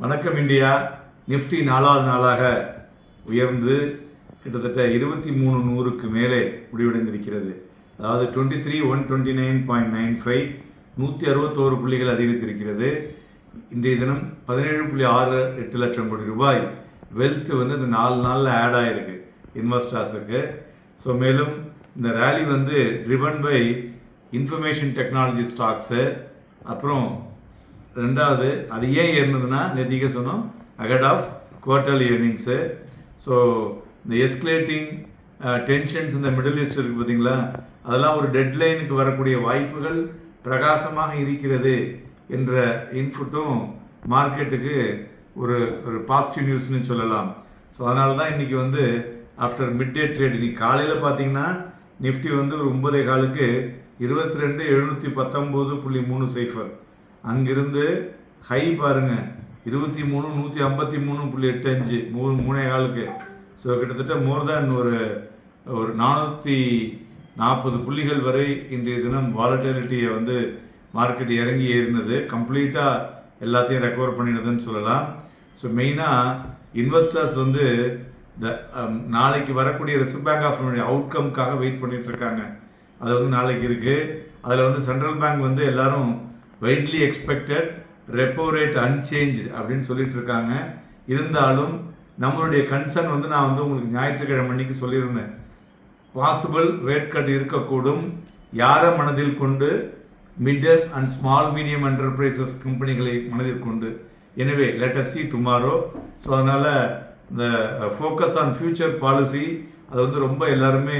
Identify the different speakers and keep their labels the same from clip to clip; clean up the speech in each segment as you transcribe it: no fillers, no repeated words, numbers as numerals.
Speaker 1: வணக்கம் India. Nifty 4வது நாளாக உயர்ந்து கிட்டத்தட்ட 23,100க்கு மேலே முடிவடைந்திருக்கிறது. அதாவது 23,129.95 161 புள்ளிகள் அதிகரித்திருக்கிறது. இன்றைய தினம் 17.68 லட்சம் கோடி ரூபாய் வெல்த் வந்து இந்த 4 நாளில் ஆட் ஆகிருக்கு இன்வெஸ்டர்ஸுக்கு. ஸோ மேலும் இந்த ரேலி வந்து driven by information technology stocks. அப்புறம் ரெண்டாவது அது ஏன் ஏறினதுன்னா நேற்றுக்கே சொன்னோம் ahead of quarterly earnings. So இந்த எஸ்கலேட்டிங் டென்ஷன்ஸ் இந்த மிடில் ஈஸ்ட் இருக்குது பார்த்தீங்களா, அதெல்லாம் ஒரு டெட்லைனுக்கு வரக்கூடிய வாய்ப்புகள் பிரகாசமாக இருக்கிறது என்ற இன்புட்டும் மார்க்கெட்டுக்கு ஒரு ஒரு பாசிட்டிவ் நியூஸ்னு சொல்லலாம். ஸோ அதனால தான் இன்றைக்கி வந்து ஆஃப்டர் மிட் டே ட்ரேட் இன்றைக்கி காலையில் பார்த்தீங்கன்னா நிஃப்டி வந்து ஒரு 9:15க்கு 22,719.30 அங்கிருந்து ஹை பாருங்கள் 23,153.85 3:15. ஸோ கிட்டத்தட்ட மோர் தேன் ஒரு 440 புள்ளிகள் வரை இன்றைய தினம் வாலட்டிலிட்டியை வந்து மார்க்கெட் இறங்கி ஏறினது. கம்ப்ளீட்டாக எல்லாத்தையும் ரெக்கவர் பண்ணிடுதுன்னு சொல்லலாம். ஸோ மெயினாக இன்வெஸ்டர்ஸ் வந்து இந்த நாளைக்கு வரக்கூடிய ரிசர்வ் பேங்க் ஆஃப் இந்தியா அவுட்கம்காக வெயிட் பண்ணிட்டு இருக்காங்க. அது வந்து நாளைக்கு இருக்குது. அதில் வந்து சென்ட்ரல் பேங்க் வந்து எல்லாரும் widely expected repo rate unchanged அப்படின்னு சொல்லிட்டு இருக்காங்க. இருந்தாலும் நம்மளுடைய கன்சர்ன் வந்து நான் வந்து உங்களுக்கு ஞாயிற்றுக்கிழமை அன்னைக்கு சொல்லியிருந்தேன், பாசிபிள் ரேட் கட் இருக்கக்கூடும். யாரை மனதில் கொண்டு? Mid and small medium enterprises கம்பெனிகளை மனதில் கொண்டு. எனவே let us see tomorrow. So அதனால் இந்த ஃபோக்கஸ் ஆன் ஃபியூச்சர் பாலிசி அதை வந்து ரொம்ப எல்லாருமே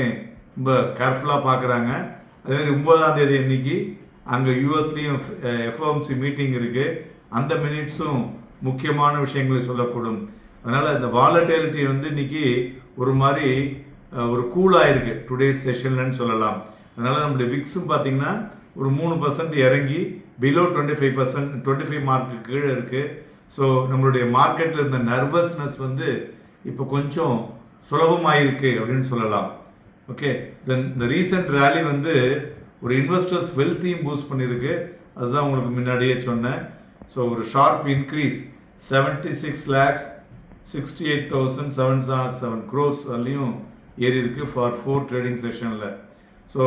Speaker 1: ரொம்ப கேர்ஃபுல்லாக பார்க்குறாங்க. அதேமாதிரி 9ஆம் தேதி அன்னைக்கு அங்கே யூஎஸ்லேயும் எஃப்ஓஎம்சி மீட்டிங் இருக்குது. அந்த மினிட்ஸும் முக்கியமான விஷயங்களை சொல்லக்கூடும். அதனால் இந்த வாலட்டிலிட்டி வந்து இன்றைக்கி ஒரு மாதிரி ஒரு கூலாக இருக்குது டுடேஸ் செஷன்லன்னு சொல்லலாம். அதனால் நம்மளுடைய விக்ஸும் பார்த்திங்கன்னா ஒரு 3% இறங்கி பிலோ 25% மார்க்கு கீழே இருக்குது. ஸோ நம்மளுடைய மார்க்கெட்டில் இருந்த நர்வஸ்னஸ் வந்து இப்போ கொஞ்சம் சுலபமாயிருக்கு அப்படின்னு சொல்லலாம். ஓகே, தென் இந்த ரீசன்ட் ரேலி வந்து ஒரு இன்வெஸ்டர்ஸ் வெல்த்தையும் பூஸ்ட் பண்ணியிருக்கு. அதுதான் உங்களுக்கு முன்னாடியே சொன்னேன். ஸோ ஒரு ஷார்ப் இன்க்ரீஸ் 76,68,707 crores வரலையும் ஏறி இருக்கு ஃபார் 4 ட்ரேடிங் செஷனில். So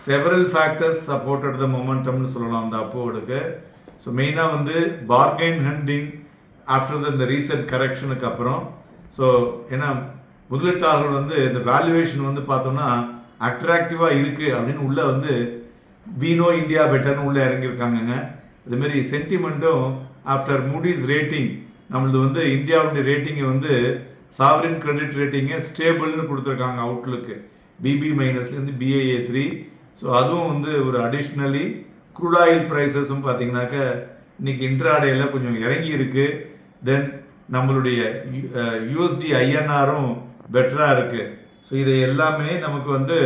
Speaker 1: several factors supported the மொமெண்டம்னு சொல்லலாம் அந்த அப்போடுக்கு. ஸோ மெயினாக வந்து பார்கெயின் ஹண்டிங் ஆஃப்டர் இந்த ரீசன்ட் கரெக்ஷனுக்கு அப்புறம். ஸோ ஏன்னா முதலீட்டாளர்கள் வந்து இந்த வேல்யூவேஷன் வந்து பார்த்தோம்னா அட்ராக்டிவாக இருக்குது அப்படின்னு உள்ளே வந்து வீனோ இந்தியா பெட்டர்னு உள்ளே இறங்கியிருக்காங்கங்க. இதுமாரி சென்டிமெண்ட்டும் ஆஃப்டர் மூடிஸ் ரேட்டிங் நம்மளது வந்து இந்தியாவுடைய ரேட்டிங்கை வந்து சாவரின் கிரெடிட் ரேட்டிங்கை ஸ்டேபிள்னு கொடுத்துருக்காங்க அவுட்லுக்கு BB- லேருந்து BAA3. ஸோ அதுவும் வந்து ஒரு அடிஷ்னலி க்ரூட் ஆயில் ப்ரைஸஸும் பார்த்தீங்கன்னாக்க இன்றைக்கி இன்ட்ராடேயில் கொஞ்சம் இறங்கி இருக்குது. தென் நம்மளுடைய USD INRம் பெட்டராக இருக்குது. ஸோ இதை எல்லாமே நமக்கு வந்து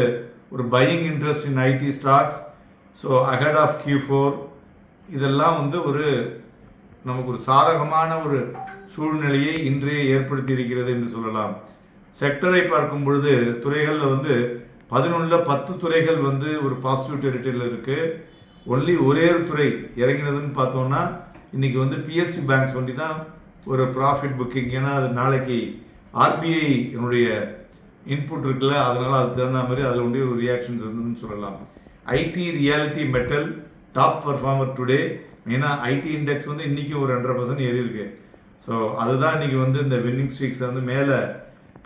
Speaker 1: ஒரு buying interest in IT stocks. So ahead of Q4 இதெல்லாம் வந்து ஒரு நமக்கு ஒரு சாதகமான ஒரு சூழ்நிலையை இன்றைய ஏற்படுத்தி இருக்கிறது என்று சொல்லலாம். செக்டரை பார்க்கும் பொழுது துறைகளில் வந்து 11ல் 10 துறைகள் வந்து ஒரு பாசிட்டிவ் டெரிட்டரியில் இருக்குது. ஒன்லி ஒரே ஒரு துறை இறங்கினதுன்னு பார்த்தோம்னா இன்றைக்கி வந்து PSU பேங்க்ஸ் வண்டி தான் ஒரு ப்ராஃபிட் புக்கிங். ஏன்னா அது நாளைக்கு RBI என்னுடைய இன்புட் இருக்குல்ல, அதனால் அதுக்கு தகுந்த மாதிரி அதில் ஒன்றே ஒரு ரியாக்ஷன்ஸ் இருந்ததுன்னு சொல்லலாம். IT reality metal top performer today. மெயினாக IT இண்டெக்ஸ் வந்து இன்றைக்கும் ஒரு 2.5% ஏறி இருக்கு. ஸோ அதுதான் இன்றைக்கி வந்து இந்த வின்னிங் ஸ்ட்ரீக்ஸை வந்து மேலே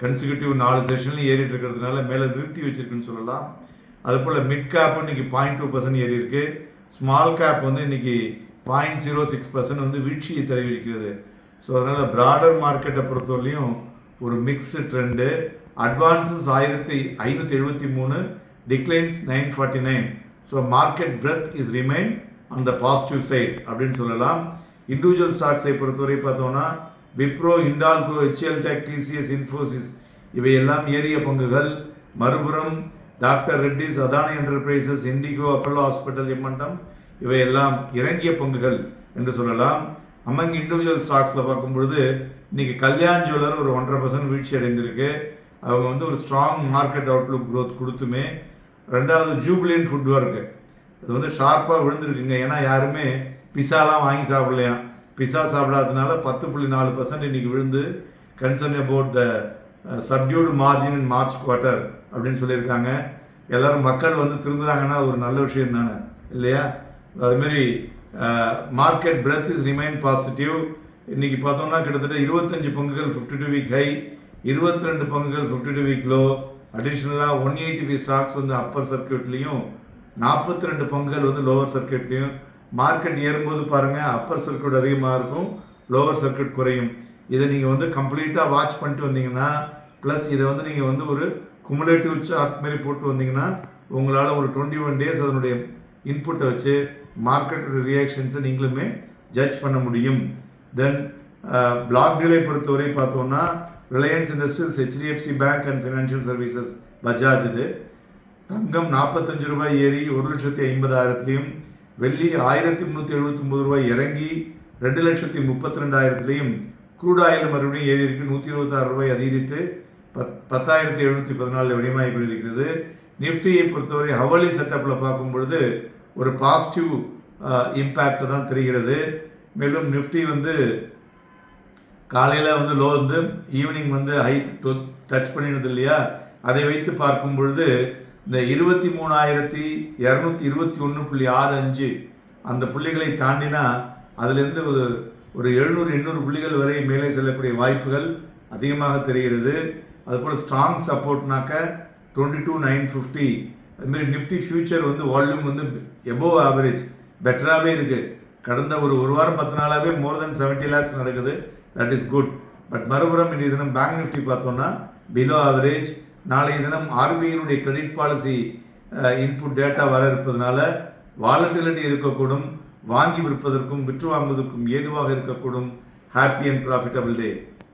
Speaker 1: கன்சிக்யூட்டிவ் 4 செஷன்லையும் ஏறிட்டு இருக்கிறதுனால மேலே நிறுத்தி வச்சிருக்குன்னு சொல்லலாம். அதுபோல் மிட் கேப் இன்றைக்கி 0.2% ஏறி இருக்கு. ஸ்மால் கேப் வந்து இன்றைக்கி 0.06% வந்து வீழ்ச்சியை தெரிவிக்கிறது. ஸோ அதனால் ப்ராடர் மார்க்கெட்டை பொறுத்தவரையிலையும் ஒரு mixed trend. Advances 1,573, declines 949. So market breadth is remain on the positive side அப்படின்னு சொல்லலாம். இண்டிவிஜுவல் ஸ்டாக்ஸை பொறுத்தவரை பார்த்தோம்னா Wipro, Hindalco, HCL tech, TCS, Infosys இவையெல்லாம் ஏறிய பங்குகள். மறுபுறம் doctor Reddy's, Adani enterprises, indigo, Apollo hospital, momentum இவையெல்லாம் இறங்கிய பங்குகள் என்று சொல்லலாம். அமங் இண்டிவிஜுவல் ஸ்டாக்ஸில் பார்க்கும்பொழுது இன்றைக்கி கல்யாண் ஜுவல்லர் ஒரு 1.5% வீழ்ச்சி அடைந்திருக்கு. அவங்க வந்து ஒரு ஸ்ட்ராங் மார்க்கெட் அவுட்லுக் க்ரோத் கொடுத்துமே. ரெண்டாவது ஜூப்ளியன் ஃபுட் ஒர்க்கு அது வந்து ஷார்ப்பாக விழுந்திருக்குங்க. ஏன்னா யாருமே பிஸாலாம் வாங்கி சாப்பிடலையாம். பிஸா சாப்பிடாததுனால 10.4% இன்னைக்கு விழுந்து concern about the சப்டியூடு margin in March quarter அப்படின்னு சொல்லியிருக்காங்க. எல்லாரும் மக்கள் வந்து திருந்துறாங்கன்னா ஒரு நல்ல விஷயம் தானே இல்லையா? அதுமாரி market breadth is remain positive. இன்னைக்கு பார்த்தோம்னா கிட்டத்தட்ட 25 பங்குகள் 52 வீக் ஹை, 22 பங்குகள் 52 வீக் லோ. அடிஷ்னலாக 185 ஸ்டாக்ஸ் வந்து அப்பர் சர்க்கியூட்லேயும் 42 பங்குகள் வந்து லோவர் சர்க்கியூட்லேயும். மார்க்கெட் ஏறும்போது பாருங்கள் அப்பர் சர்க்கியூட் அதிகமாக இருக்கும், லோவர் சர்க்கியூட் குறையும். இதை நீங்கள் வந்து கம்ப்ளீட்டாக வாட்ச் பண்ணிட்டு வந்தீங்கன்னா, ப்ளஸ் இதை வந்து நீங்கள் வந்து ஒரு குமுலேட்டிவ் சார்ட் மாரி போட்டு வந்தீங்கன்னா உங்களால் ஒரு 21 டேஸ் அதனுடைய இன்புட்டை வச்சு மார்க்கெட்டோட ரியாக்ஷன்ஸை நீங்களுமே ஜட்ஜ் பண்ண முடியும். தென் பிளாக் டீலை பொறுத்தவரை பார்த்தோம்னா Reliance industries, HDFC bank and financial services, Bajaj. இது தங்கம் 45 ரூபாய் ஏறி 1,50,000, வெள்ளி 1,379 ரூபாய் இறங்கி 2,32,000, க்ரூட் ஆயில் மறுபடியும் ஏறி இருக்கு 126 ரூபாய் அதிகரித்து 10,714 விடயமாகி கொண்டிருக்கிறது. நிஃப்டியை பொறுத்தவரை ஹவலி செட்டப்பில் பார்க்கும் பொழுது ஒரு பாசிட்டிவ் இம்பேக்ட் தான் தெரிகிறது. மேலும் நிஃப்டி வந்து காலையில் வந்து லோ வந்து ஈவினிங் வந்து ஹை டச் பண்ணிடுது இல்லையா? அதை வைத்து பார்க்கும் பொழுது இந்த 23,221.65 அந்த புள்ளிகளை தாண்டினா அதுலேருந்து ஒரு 700-800 புள்ளிகள் வரை மேலே செல்லக்கூடிய வாய்ப்புகள் அதிகமாக தெரிகிறது. அதுபோல் ஸ்ட்ராங் சப்போர்ட்னாக்க 22,950. அதுமாரி நிஃப்டி ஃபியூச்சர் வந்து வால்யூம் வந்து எபோவ் ஆவரேஜ் பெட்டராகவே இருக்குது. கடந்த ஒரு வாரம் 10 நாளாகவே மோர் தென் 70 lakhs நடக்குது. That is good. பட் மறுபுறம் இன்றைய தினம் பேங்க் நிஃப்டி பார்த்தோம்னா பிலோ ஆவரேஜ். நாளைய தினம் ஆர்பிஐனுடைய கிரெடிட் பாலிசி இன்புட் டேட்டா வர இருப்பதனால வாலட்டிலிட்டி இருக்கக்கூடும், வாங்கி விற்பதற்கும் விற்று வாங்குவதற்கும் ஏதுவாக இருக்கக்கூடும். Happy and profitable day.